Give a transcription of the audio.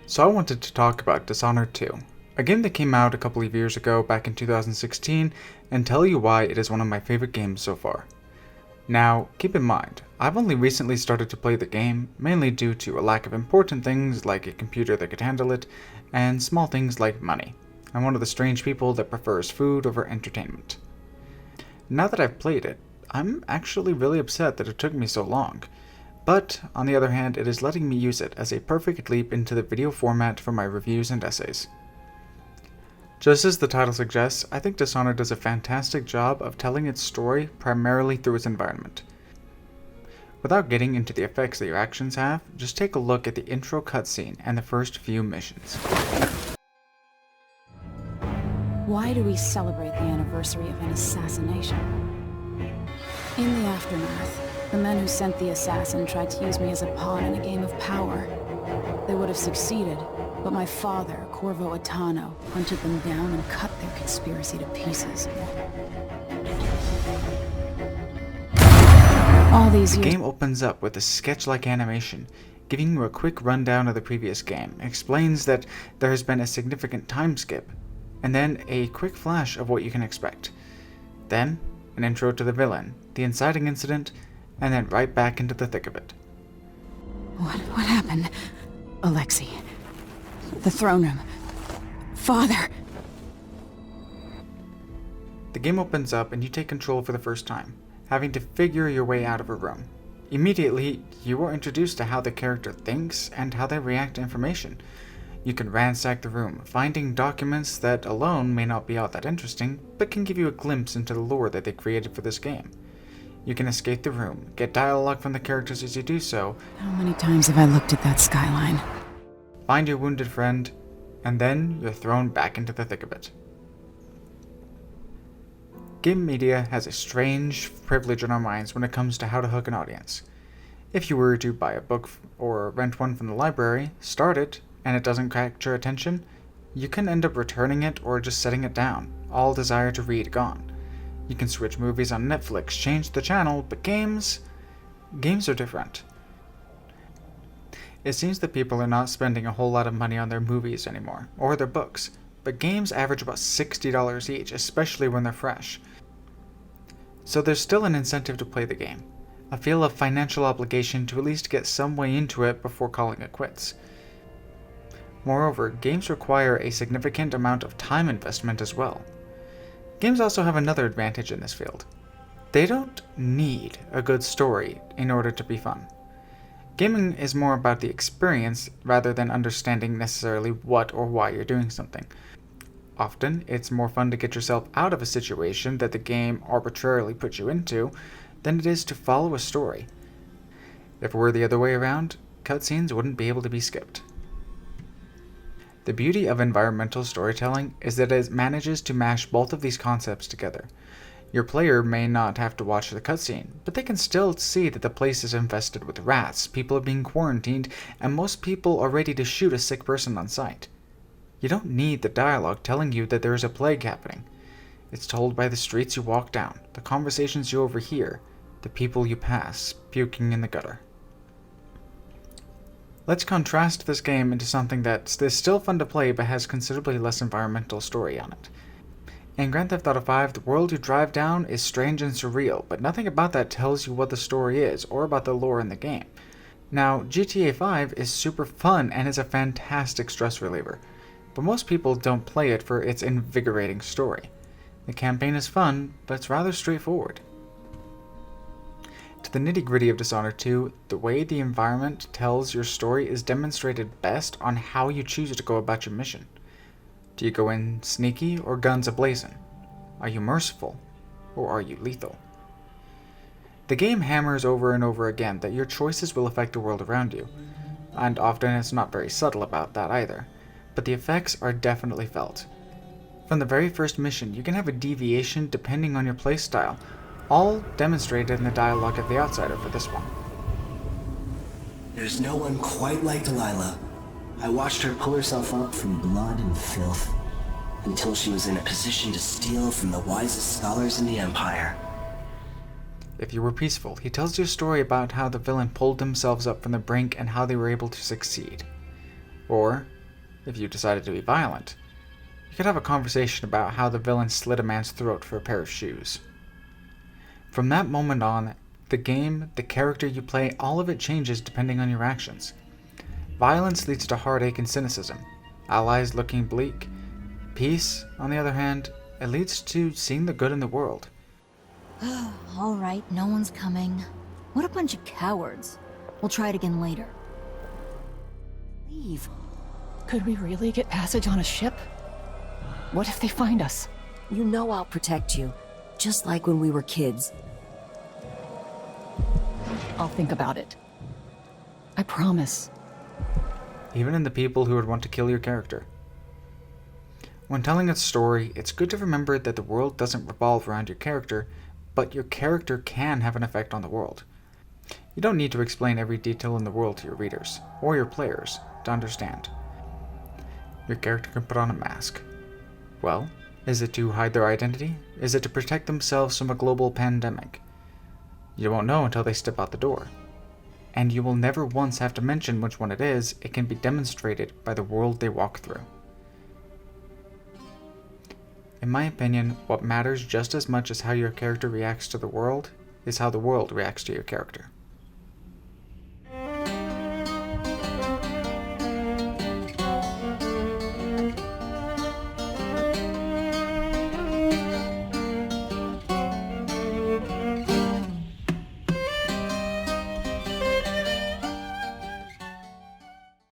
So I wanted to talk about Dishonored 2, a game that came out a couple of years ago back in 2016, and tell you why it is one of my favorite games so far. Now, keep in mind, I've only recently started to play the game, mainly due to a lack of important things like a computer that could handle it, and small things like money. I'm one of the strange people that prefers food over entertainment. Now that I've played it, I'm actually really upset that it took me so long. But, on the other hand, it is letting me use it as a perfect leap into the video format for my reviews and essays. Just as the title suggests, I think Dishonored does a fantastic job of telling its story primarily through its environment. Without getting into the effects that your actions have, just take a look at the intro cutscene and the first few missions. Why do we celebrate the anniversary of an assassination? In the aftermath, the men who sent the assassin tried to use me as a pawn in a game of power. They would have succeeded, but my father, Corvo Attano, hunted them down and cut their conspiracy to pieces. All these years... The game opens up with a sketch-like animation, giving you a quick rundown of the previous game, explains that there has been a significant time skip, and then a quick flash of what you can expect. Then, an intro to the villain, the inciting incident, and then right back into the thick of it. What happened? Alexei. The throne room. Father! The game opens up and you take control for the first time, having to figure your way out of a room. Immediately, you are introduced to how the character thinks and how they react to information. You can ransack the room, finding documents that alone may not be all that interesting, but can give you a glimpse into the lore that they created for this game. You can escape the room, get dialogue from the characters as you do so. How many times have I looked at that skyline? Find your wounded friend, and then you're thrown back into the thick of it. Game media has a strange privilege in our minds when it comes to how to hook an audience. If you were to buy a book or rent one from the library, start it, and it doesn't catch your attention, you can end up returning it or just setting it down, all desire to read gone. You can switch movies on Netflix, change the channel, but games are different. It seems that people are not spending a whole lot of money on their movies anymore, or their books, but games average about $60 each, especially when they're fresh. So there's still an incentive to play the game, a feel of financial obligation to at least get some way into it before calling it quits. Moreover, games require a significant amount of time investment as well. Games also have another advantage in this field. They don't need a good story in order to be fun. Gaming is more about the experience rather than understanding necessarily what or why you're doing something. Often, it's more fun to get yourself out of a situation that the game arbitrarily puts you into than it is to follow a story. If it were the other way around, cutscenes wouldn't be able to be skipped. The beauty of environmental storytelling is that it manages to mash both of these concepts together. Your player may not have to watch the cutscene, but they can still see that the place is infested with rats, people are being quarantined, and most people are ready to shoot a sick person on sight. You don't need the dialogue telling you that there is a plague happening. It's told by the streets you walk down, the conversations you overhear, the people you pass, puking in the gutter. Let's contrast this game into something that is still fun to play but has considerably less environmental story on it. In Grand Theft Auto V, the world you drive down is strange and surreal, but nothing about that tells you what the story is or about the lore in the game. Now, GTA V is super fun and is a fantastic stress reliever, but most people don't play it for its invigorating story. The campaign is fun, but it's rather straightforward. To the nitty-gritty of Dishonored 2, the way the environment tells your story is demonstrated best on how you choose to go about your mission. Do you go in sneaky or guns a-blazing? Are you merciful or are you lethal? The game hammers over and over again that your choices will affect the world around you, and often it's not very subtle about that either, but the effects are definitely felt. From the very first mission, you can have a deviation depending on your playstyle, all demonstrated in the dialogue of the outsider for this one. There's no one quite like Delilah. I watched her pull herself up from blood and filth until she was in a position to steal from the wisest scholars in the Empire. If You Were Peaceful, he tells you a story about how the villain pulled themselves up from the brink and how they were able to succeed. Or, if you decided to be violent, you could have a conversation about how the villain slit a man's throat for a pair of shoes. From that moment on, the game, the character you play, all of it changes depending on your actions. Violence leads to heartache and cynicism, allies looking bleak. Peace, on the other hand, it leads to seeing the good in the world. All right, no one's coming. What a bunch of cowards. We'll try it again later. Leave. Could we really get passage on a ship? What if they find us? You know I'll protect you, just like when we were kids. I'll think about it. I promise. Even in the people who would want to kill your character. When telling a story, it's good to remember that the world doesn't revolve around your character, but your character can have an effect on the world. You don't need to explain every detail in the world to your readers, or your players, to understand. Your character can put on a mask. Well, is it to hide their identity? Is it to protect themselves from a global pandemic? You won't know until they step out the door. And you will never once have to mention which one it is. It can be demonstrated by the world they walk through. In my opinion, what matters just as much as how your character reacts to the world is how the world reacts to your character.